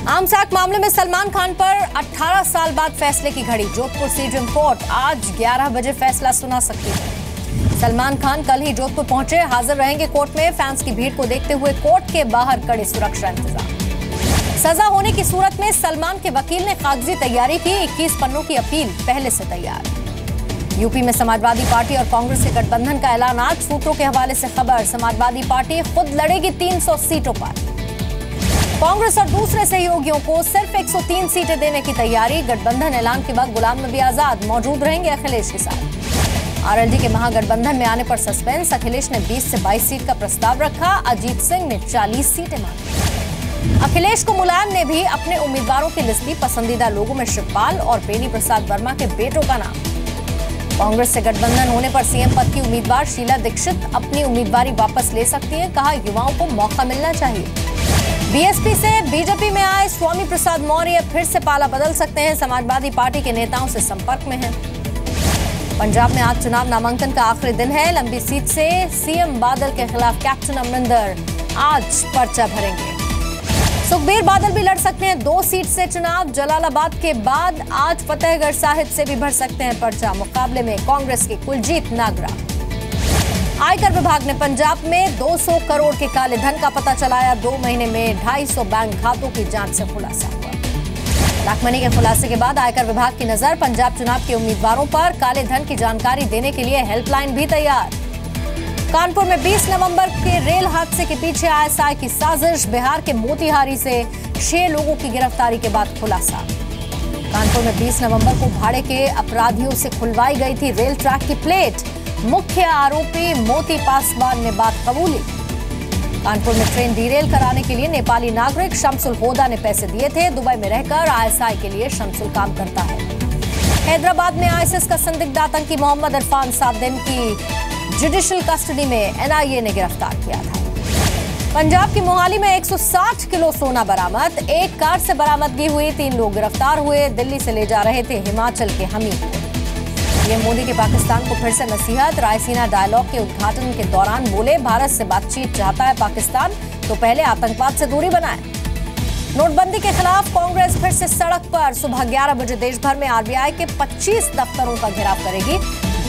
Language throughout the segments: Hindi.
आर्म्स एक्ट मामले में सलमान खान पर 18 साल बाद फैसले की घड़ी। जोधपुर सीजेएम कोर्ट आज 11 बजे फैसला सुना सकती है। सलमान खान कल ही जोधपुर पहुंचे, हाजिर रहेंगे कोर्ट में। फैंस की भीड़ को देखते हुए कोर्ट के बाहर कड़े सुरक्षा इंतजाम। सजा होने की सूरत में सलमान के वकील ने कागजी तैयारी की। 21 पन्नों की अपील पहले से तैयार। यूपी में समाजवादी पार्टी और कांग्रेस के गठबंधन का ऐलान आज। सूत्रों के हवाले से खबर, समाजवादी पार्टी खुद लड़ेगी 300 सीटों पर। कांग्रेस और दूसरे सहयोगियों को सिर्फ 103 सीटें देने की तैयारी। गठबंधन ऐलान के बाद गुलाम नबी आजाद मौजूद रहेंगे अखिलेश के साथ। आरएलडी के महागठबंधन में आने पर सस्पेंस। अखिलेश ने 20 से 22 सीट का प्रस्ताव रखा। अजीत सिंह ने 40 सीटें मांगी। अखिलेश को मुलायम ने भी अपने उम्मीदवारों की लिस्ट दी। पसंदीदा लोगों में शिवपाल और बेनी प्रसाद वर्मा के बेटों का नाम। कांग्रेस से गठबंधन होने पर सीएम पद की उम्मीदवार शीला दीक्षित अपनी उम्मीदवारी वापस ले सकती हैं। कहा, युवाओं को मौका मिलना चाहिए। बीएसपी से बीजेपी में आए स्वामी प्रसाद मौर्य फिर से पाला बदल सकते हैं। समाजवादी पार्टी के नेताओं से संपर्क में हैं। पंजाब में आज चुनाव नामांकन का आखिरी दिन है। लंबी सीट से सीएम बादल के खिलाफ कैप्टन अमरिंदर आज पर्चा भरेंगे। सुखबीर बादल भी लड़ सकते हैं 2 सीट से चुनाव। जलालाबाद के बाद आज फतेहगढ़ साहिब से भी भर सकते हैं पर्चा। मुकाबले में कांग्रेस के कुलजीत नागरा। आयकर विभाग ने पंजाब में 200 करोड़ के काले धन का पता चलाया। 2 महीने में 250 बैंक खातों की जांच से खुलासा हुआ। ब्लैक मनी के खुलासे के बाद आयकर विभाग की नजर पंजाब चुनाव के उम्मीदवारों पर। काले धन की जानकारी देने के लिए हेल्पलाइन भी तैयार। कानपुर में 20 नवंबर के रेल हादसे के पीछे आईएसआई की साजिश। बिहार के मोतिहारी से 6 लोगों की गिरफ्तारी के बाद खुलासा। कानपुर में 20 नवंबर को भाड़े के अपराधियों से खुलवाई गई थी रेल ट्रैक की प्लेट। मुख्य आरोपी मोती पासवान ने बात कबूली। कानपुर में ट्रेन डीरेल कराने के लिए नेपाली नागरिक शमसुल होदा ने पैसे दिए थे। दुबई में रहकर आईएसआई के लिए शमसुल काम करता है। हैदराबाद में आईएसआईएस का संदिग्ध आतंकी मोहम्मद इरफान 7 दिन की जुडिशियल कस्टडी में एनआईए ने गिरफ्तार किया था। पंजाब की मोहाली में 160 किलो सोना बरामद। एक कार से बरामदगी हुई। 3 लोग गिरफ्तार हुए। दिल्ली से ले जा रहे थे हिमाचल के हमीरपुर। पीएम मोदी के पाकिस्तान को फिर से नसीहत। रायसीना डायलॉग के उद्घाटन के दौरान बोले, भारत से बातचीत चाहता है पाकिस्तान तो पहले आतंकवाद से दूरी बनाए। नोटबंदी के खिलाफ कांग्रेस फिर से सड़क पर। सुबह 11 बजे देश भर में आरबीआई के 25 दफ्तरों का घेराव करेगी।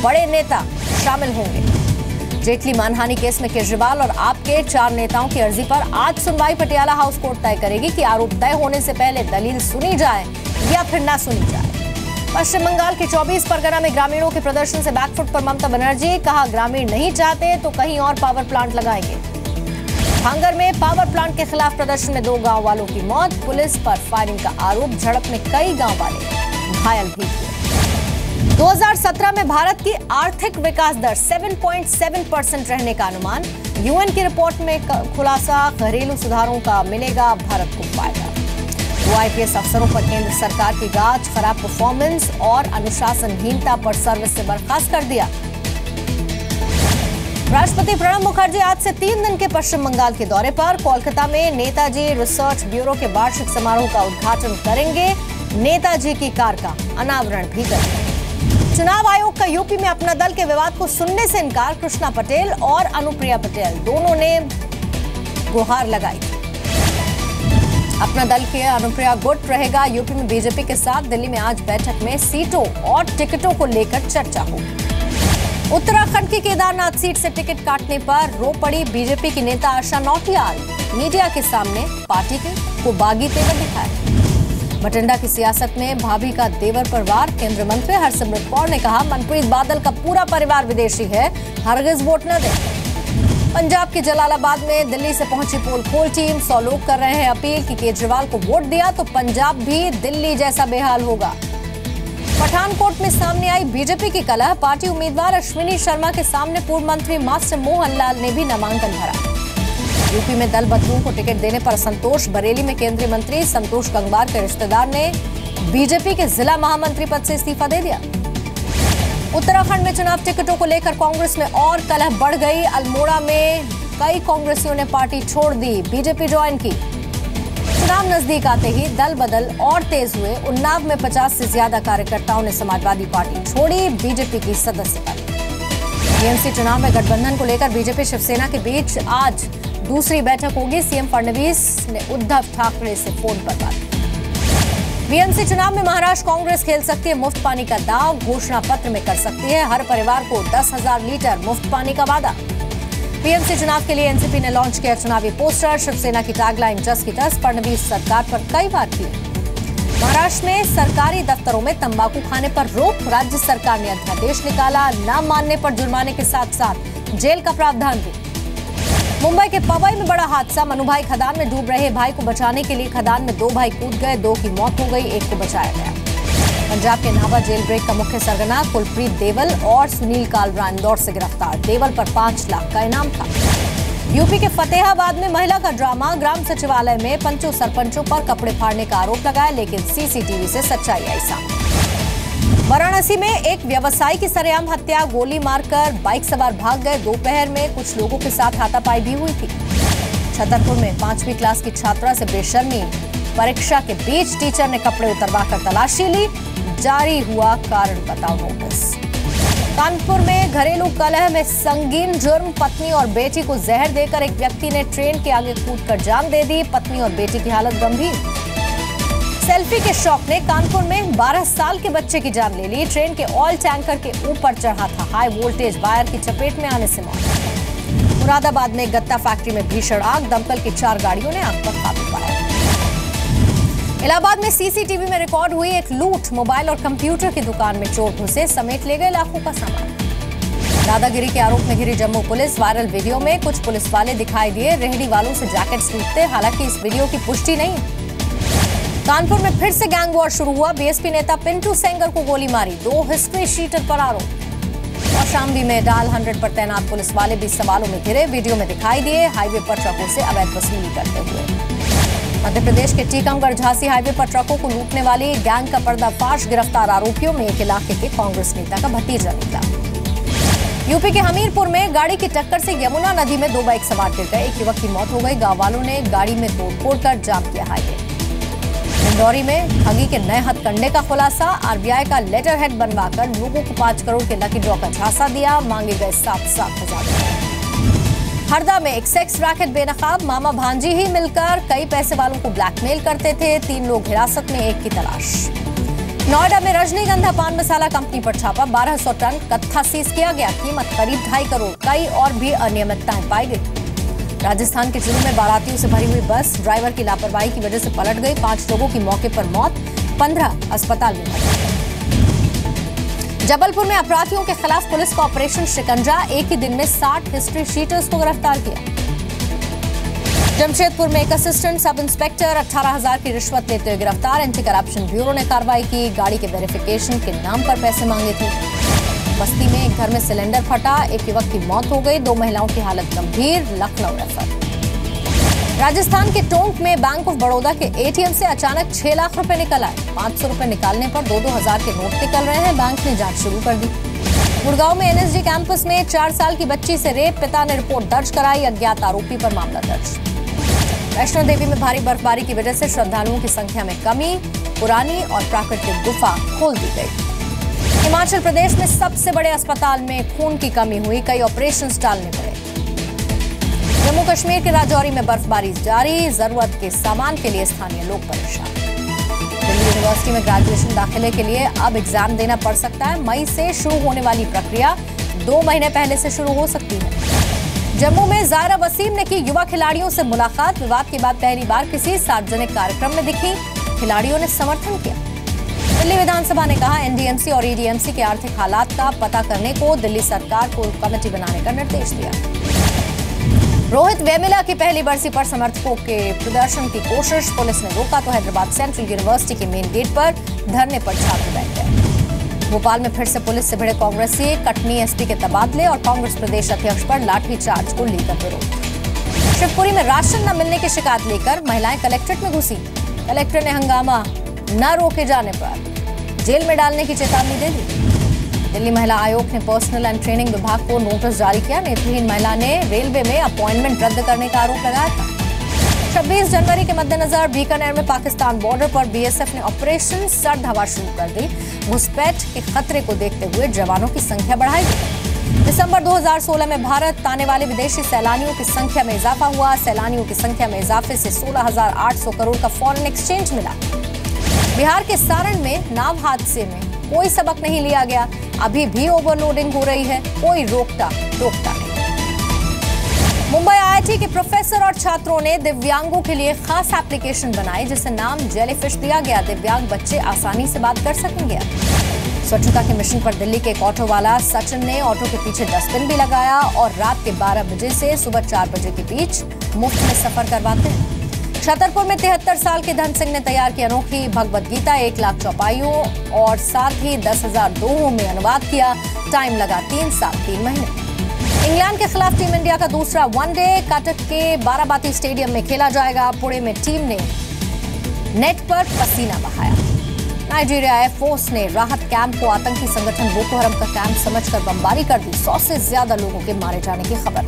बड़े नेता शामिल होंगे। जेटली मानहानि केस में केजरीवाल और आप के 4 नेताओं की अर्जी पर आज सुनवाई पटियाला हाउस कोर्ट तय करेगी कि आरोप तय होने से पहले दलील सुनी जाए या फिर ना सुनी जाए। पश्चिम बंगाल के 24 परगना में ग्रामीणों के प्रदर्शन से बैकफुट पर ममता बनर्जी। कहा, ग्रामीण नहीं चाहते तो कहीं और पावर प्लांट लगाएंगे। भांगर में पावर प्लांट के खिलाफ प्रदर्शन में 2 गांव वालों की मौत। पुलिस पर फायरिंग का आरोप। झड़प में कई गांव वाले घायल भी हुए। 2017 में भारत की आर्थिक विकास दर 7.7% रहने का अनुमान। यूएन की रिपोर्ट में खुलासा, घरेलू सुधारों का मिलेगा भारत को फायदा। आईपीएस अफसरों पर केंद्र सरकार की गाज। खराब परफॉर्मेंस और अनुशासनहीनता पर सर्विस से बर्खास्त कर दिया। राष्ट्रपति प्रणब मुखर्जी आज से 3 दिन के पश्चिम बंगाल के दौरे पर। कोलकाता में नेताजी रिसर्च ब्यूरो के वार्षिक समारोह का उद्घाटन करेंगे। नेताजी की कार का अनावरण भी करेंगे। चुनाव आयोग का यूपी में अपना दल के विवाद को सुनने से इनकार। कृष्णा पटेल और अनुप्रिया पटेल दोनों ने गुहार लगाई। अपना दल के अनुप्रिया गुट रहेगा यूपी में बीजेपी के साथ। दिल्ली में आज बैठक में सीटों और टिकटों को लेकर चर्चा होगी। उत्तराखंड की केदारनाथ सीट से टिकट काटने पर रो पड़ी बीजेपी की नेता आशा नौटियाल। मीडिया के सामने पार्टी को बागी तेवर दिखाया। बठिंडा की सियासत में भाभी का देवर पर वार। केंद्रीय मंत्री हरसिमरत कौर ने कहा, मनप्रीत बादल का पूरा परिवार विदेशी है, हरगिज वोट न दें। पंजाब के जलालाबाद में दिल्ली से पहुंची पोल खोल टीम। 100 लोग कर रहे हैं अपील कि केजरीवाल को वोट दिया तो पंजाब भी दिल्ली जैसा बेहाल होगा। पठानकोट में सामने आई बीजेपी की कलह। पार्टी उम्मीदवार अश्विनी शर्मा के सामने पूर्व मंत्री मास्टर मोहन लाल ने भी नामांकन भरा। यूपी में दल बदलू को टिकट देने पर असंतोष। बरेली में केंद्रीय मंत्री संतोष गंगवार के रिश्तेदार ने बीजेपी के जिला महामंत्री पद से इस्तीफा दे दिया। उत्तराखंड में चुनाव टिकटों को लेकर कांग्रेस में और कलह बढ़ गई। अल्मोड़ा में कई कांग्रेसियों ने पार्टी छोड़ दी, बीजेपी ज्वाइन की। चुनाव नजदीक आते ही दल बदल और तेज हुए। उन्नाव में 50 से ज्यादा कार्यकर्ताओं ने समाजवादी पार्टी छोड़ी, बीजेपी की सदस्यता ली। टीएमसी चुनाव में गठबंधन को लेकर बीजेपी शिवसेना के बीच आज दूसरी बैठक होगी। सीएम फडणवीस ने उद्धव ठाकरे से फोन पर बात की। बीएमसी चुनाव में महाराष्ट्र कांग्रेस खेल सकती है मुफ्त पानी का दांव, घोषणा पत्र में कर सकती है हर परिवार को 10,000 लीटर मुफ्त पानी का वादा। बीएमसी चुनाव के लिए एनसीपी ने लॉन्च किया चुनावी पोस्टर, शिवसेना की टैगलाइन जस की तस, फडणवीस सरकार पर कई बार की। महाराष्ट्र में सरकारी दफ्तरों में तंबाकू खाने पर रोक, राज्य सरकार ने अध्यादेश निकाला, न मानने पर जुर्माने के साथ साथ जेल का प्रावधान भी। मुंबई के पवई में बड़ा हादसा, मनुभाई खदान में डूब रहे भाई को बचाने के लिए खदान में 2 भाई कूद गए, 2 की मौत हो गई, 1 को बचाया गया। पंजाब के नाहवा जेल ब्रेक का मुख्य सरगना कुलप्रीत देवल और सुनील कालरा इंदौर से गिरफ्तार, देवल पर 5 लाख का इनाम था। यूपी के फतेहाबाद में महिला का ड्रामा, ग्राम सचिवालय में पंचों सरपंचों पर कपड़े फाड़ने का आरोप लगाया, लेकिन सीसीटीवी से सच्चाई आई सामने। वाराणसी में एक व्यवसायी की सरेआम हत्या, गोली मारकर बाइक सवार भाग गए, दोपहर में कुछ लोगों के साथ हाथापाई भी हुई थी। छतरपुर में 5वीं क्लास की छात्रा से बेशर्मी, परीक्षा के बीच टीचर ने कपड़े उतरवाकर तलाशी ली, जारी हुआ कारण बताओ नोटिस। कानपुर में घरेलू कलह में संगीन जुर्म, पत्नी और बेटी को जहर देकर एक व्यक्ति ने ट्रेन के आगे कूदकर जान दे दी, पत्नी और बेटी की हालत गंभीर। सेल्फी के शौक ने कानपुर में 12 साल के बच्चे की जान ले ली, ट्रेन के ऑयल टैंकर के ऊपर चढ़ा था, हाई वोल्टेज वायर की चपेट में आने से मौत। मुरादाबाद में गत्ता फैक्ट्री में भीषण आग, दमकल की 4 गाड़ियों ने आग पर काबू पाया। इलाहाबाद में सीसीटीवी में रिकॉर्ड हुई एक लूट, मोबाइल और कंप्यूटर की दुकान में चोर घुसे, समेट ले गए लाखों का सामान। दादागिरी के आरोप में घिरी जम्मू पुलिस, वायरल वीडियो में कुछ पुलिस वाले दिखाई दिए रेहड़ी वालों से जैकेट्स लूटते, हालांकि इस वीडियो की पुष्टि नहीं। कानपुर में फिर से गैंग वॉर शुरू हुआ, बीएसपी नेता पिंटू सेंगर को गोली मारी, 2 हिस्ट्री शीटर पर आरोप। और शामली में डाल 100 पर तैनात पुलिस वाले भी सवालों में घिरे, वीडियो में दिखाई दिए हाईवे पर ट्रकों से अवैध वसूली करते हुए। मध्य प्रदेश के टीकमगढ़ झांसी हाईवे पर ट्रकों को लूटने वाली गैंग का पर्दाफाश, गिरफ्तार आरोपियों में एक इलाके के कांग्रेस नेता का भतीजा निकला। यूपी के हमीरपुर में गाड़ी की टक्कर से यमुना नदी में 2 बाइक सवार गिर गए, एक युवक की मौत हो गई, गांव वालों ने गाड़ी में तोड़फोड़ कर जाम किया हाईवे। इंदौरी में ठगी के नए हथकंडे का खुलासा, आरबीआई का लेटर हेड बनवाकर लोगों को 5 करोड़ के लकी ड्रॉ का झांसा दिया, मांगे गए 7,7 हजार। हरदा में एक सेक्स रैकेट बेनकाब, मामा भांजी ही मिलकर कई पैसे वालों को ब्लैकमेल करते थे, 3 लोग हिरासत में, 1 की तलाश। नोएडा में रजनीगंधा पान मसाला कंपनी पर छापा, 1200 टन कत्था सीज किया गया, कीमत करीब 2.5 करोड़, कई और भी अनियमितताएं पाई गई। राजस्थान के चुरू में बारातियों से भरी हुई बस ड्राइवर की लापरवाही की वजह से पलट गई, 5 लोगों की मौके पर मौत, 15 अस्पताल में भर्ती। जबलपुर में अपराधियों के खिलाफ पुलिस का ऑपरेशन शिकंजा, एक ही दिन में 60 हिस्ट्री शीटर्स को गिरफ्तार किया। जमशेदपुर में एक असिस्टेंट सब इंस्पेक्टर 18,000 की रिश्वत लेते हुए गिरफ्तार, एंटी करप्शन ब्यूरो ने कार्रवाई की, गाड़ी के वेरिफिकेशन के नाम पर पैसे मांगे थे। बस्ती में एक घर में सिलेंडर फटा, एक युवक की मौत हो गई, 2 महिलाओं की हालत गंभीर, लखनऊ रेफर। राजस्थान के टोंक में बैंक ऑफ बड़ौदा के एटीएम से अचानक 6 लाख रुपए निकल आए, 500 रुपए निकालने पर 2-2 हजार के नोट निकल रहे हैं, बैंक ने जांच शुरू कर दी। गुड़गांव में एनएसजी कैंपस में 4 साल की बच्ची से रेप, पिता ने रिपोर्ट दर्ज कराई, अज्ञात आरोपी पर मामला दर्ज। वैष्णो देवी में भारी बर्फबारी की वजह से श्रद्धालुओं की संख्या में कमी, पुरानी और प्राकृतिक गुफा खोल दी गई। हिमाचल प्रदेश में सबसे बड़े अस्पताल में खून की कमी हुई, कई ऑपरेशन टालने पड़े। जम्मू कश्मीर के राजौरी में बर्फबारी जारी, जरूरत के सामान के लिए स्थानीय लोग परेशान। दिल्ली यूनिवर्सिटी में ग्रेजुएशन दाखिले के लिए अब एग्जाम देना पड़ सकता है, मई से शुरू होने वाली प्रक्रिया 2 महीने पहले से शुरू हो सकती है। जम्मू में जायरा वसीम ने की युवा खिलाड़ियों से मुलाकात, विवाद के बाद पहली बार किसी सार्वजनिक कार्यक्रम में दिखी, खिलाड़ियों ने समर्थन किया। दिल्ली विधानसभा ने कहा एनडीएमसी और ईडीएमसी के आर्थिक हालात का पता करने को दिल्ली सरकार को कमेटी बनाने का निर्देश दिया। रोहित वेमुला की पहली बरसी पर समर्थकों के प्रदर्शन की कोशिश, पुलिस ने रोका तो हैदराबाद सेंट्रल यूनिवर्सिटी के मेन गेट पर धरने पर छात्र बैठ गए। भोपाल में फिर से पुलिस से भिड़े कांग्रेसी, कटनी एसपी के तबादले और कांग्रेस प्रदेश अध्यक्ष पर लाठीचार्ज को लेकर विरोध। शिवपुरी में राशन न मिलने की शिकायत लेकर महिलाएं कलेक्ट्रेट में घुसी, कलेक्टर ने हंगामा न रोके जाने पर जेल में डालने की चेतावनी दे दी। दिल्ली महिला आयोग ने पर्सनल एंड ट्रेनिंग विभाग को नोटिस जारी किया, नेत्रहीन महिला ने रेलवे में अपॉइंटमेंट रद्द करने का आरोप लगाया था। 26 जनवरी के मद्देनजर बीकानेर में पाकिस्तान बॉर्डर पर बीएसएफ ने ऑपरेशन सर्द हवा शुरू कर दी, घुसपैठ के खतरे को देखते हुए जवानों की संख्या बढ़ाई गई। दिसंबर 2016 में भारत आने वाले विदेशी सैलानियों की संख्या में इजाफा हुआ, सैलानियों की संख्या में इजाफे से 16,800 करोड़ का फॉरेन एक्सचेंज मिला। बिहार के सारण में नाव हादसे में कोई सबक नहीं लिया गया, अभी भी ओवरलोडिंग हो रही है, कोई रोकता नहीं। मुंबई आईआईटी के प्रोफेसर और छात्रों ने दिव्यांगों के लिए खास एप्लीकेशन बनाई जिसे नाम जेलीफिश दिया गया। दिव्यांग बच्चे आसानी से बात कर सकेंगे। स्वच्छता के मिशन पर दिल्ली के एक ऑटो वाला सचिन ने ऑटो के पीछे डस्टबिन भी लगाया और रात के 12 बजे से सुबह 4 बजे के बीच मुफ्त में सफर करवाते हैं। छतरपुर में 73 साल के धन सिंह ने तैयार की अनोखी भगवद गीता, 1 लाख चौपाइयों और साथ ही 10,000 दोहों में अनुवाद किया। टाइम लगा 3 साल 3 महीने। इंग्लैंड के खिलाफ टीम इंडिया का दूसरा वनडे कटक के बाराबाती स्टेडियम में खेला जाएगा। पुणे में टीम ने नेट पर पसीना बहाया। नाइजीरिया एयरफोर्स ने राहत कैंप को आतंकी संगठन बोको हरम का कैंप समझकर बमबारी कर दी। 100 से ज्यादा लोगों के मारे जाने की खबर।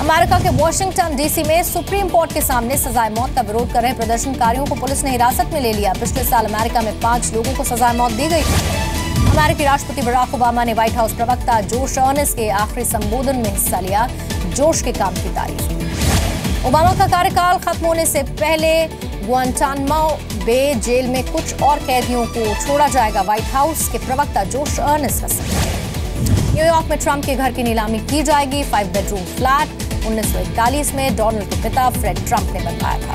अमेरिका के वॉशिंगटन डीसी में सुप्रीम कोर्ट के सामने सजाए मौत का विरोध कर रहे प्रदर्शनकारियों को पुलिस ने हिरासत में ले लिया। पिछले साल अमेरिका में 5 लोगों को सजाए मौत दी गई। अमेरिकी राष्ट्रपति बराक ओबामा ने व्हाइट हाउस प्रवक्ता जोश अर्नेस्ट के आखिरी संबोधन में हिस्सा लिया। जोश के काम की तारीफ की। ओबामा का कार्यकाल खत्म होने से पहले गुआंटानामो बे जेल में कुछ और कैदियों को छोड़ा जाएगा। व्हाइट हाउस के प्रवक्ता जोश अर्नेस्ट का संदेश। न्यूयॉर्क में ट्रंप के घर की नीलामी की जाएगी। 5 बेडरूम फ्लैट 1941 में डोनाल्ड के पिता फ्रेड ट्रंप ने बनवाया था।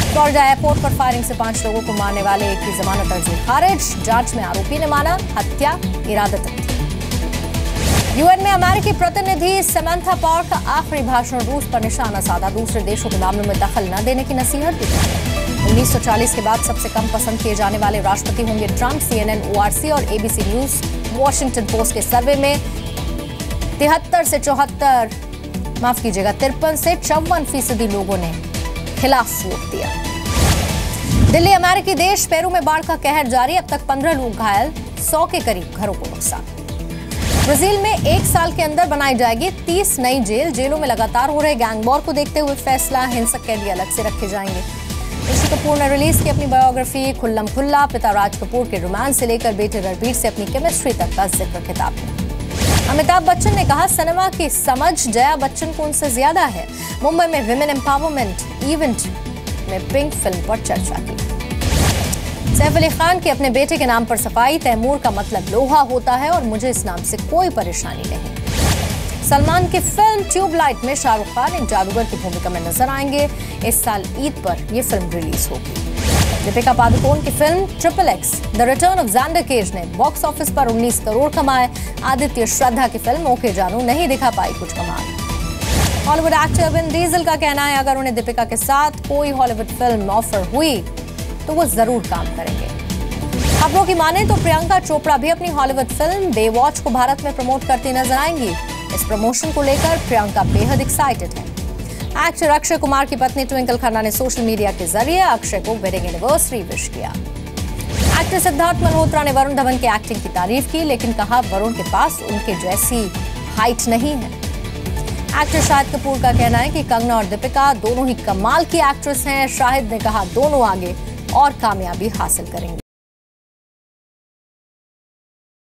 फ्लोरिडा एयरपोर्ट पर फायरिंग से 5 लोगों को मारने वाले एक की जमानत अर्जी खारिज। जांच में आरोपी ने माना हत्या इरादतन थी। यूएन में अमेरिकी प्रतिनिधि समंथा पावर का आखिरी भाषण रूस पर निशाना साधा। दूसरे देशों के मामलों में दखल न देने की नसीहत दी। 1940 के बाद सबसे कम पसंद किए जाने वाले राष्ट्रपति होंगे ट्रंप। CNN, ORC और ABC न्यूज वॉशिंगटन पोस्ट के सर्वे में 53 से 54% लोगों ने खिलाफ वोट दिया। दिल्ली अमेरिकी देश पेरू में बाढ़ का कहर जारी। अब तक 15 लोग घायल, 100 के करीब घरों को नुकसान। ब्राजील में 1 साल के अंदर बनाई जाएगी 30 नई जेलों में लगातार हो रहे गैंग वॉर को देखते हुए फैसला, हिंसक कैदी अलग से रखे जाएंगे। ऋषि कपूर ने रिलीज की अपनी बायोग्राफी खुल्लम खुल्ला। पिता राज कपूर के रोमांस से लेकर बेटे रणबीर से अपनी केमिस्ट्री तक का जिक्र किताब में। अमिताभ बच्चन ने कहा सैनिमा की समझ जया बच्चन को उनसे ज्यादा है। मुंबई में विमेन एम्पावरमेंट इवेंट में पिंक फिल्म पर चर्चा की। सैफ अली खान की अपने बेटे के नाम पर सफाई। तैमूर का मतलब लोहा होता है और मुझे इस नाम से कोई परेशानी नहीं। सलमान की फिल्म ट्यूबलाइट में शाहरुख खान एक जादूगर की भूमिका में नजर आएंगे। इस साल ईद पर यह फिल्म रिलीज होगी। दीपिका पादुकोण की film XXX the return of Xander Cage ने बॉक्स ऑफिस पर 19 करोड़ कमाए। आदित्य श्रद्धा की फिल्म ओके जानू नहीं दिखा पाई कुछ कमाल। हॉलीवुड एक्टर विन डीजल का कहना है अगर उन्हें दीपिका के साथ कोई हॉलीवुड फिल्म ऑफर हुई तो वो जरूर काम करेंगे। खबरों की माने तो प्रियंका चोपड़ा भी अपनी हॉलीवुड फिल्म बेवॉच को भारत में प्रमोट करती नजर आएंगी। इस प्रमोशन को लेकर प्रियंका बेहद एक्साइटेड है। एक्टर अक्षय कुमार की पत्नी ट्विंकल खन्ना ने सोशल मीडिया के जरिए अक्षय को वेडिंग एनिवर्सरी विश किया। एक्टर सिद्धार्थ मल्होत्रा ने वरुण धवन की एक्टिंग की तारीफ की लेकिन कहा वरुण के पास उनके जैसी हाइट नहीं है। एक्टर शाहिद कपूर का कहना है कि कंगना और दीपिका दोनों ही कमाल की एक्ट्रेस हैं। शाहिद ने कहा दोनों आगे और कामयाबी हासिल करेंगे।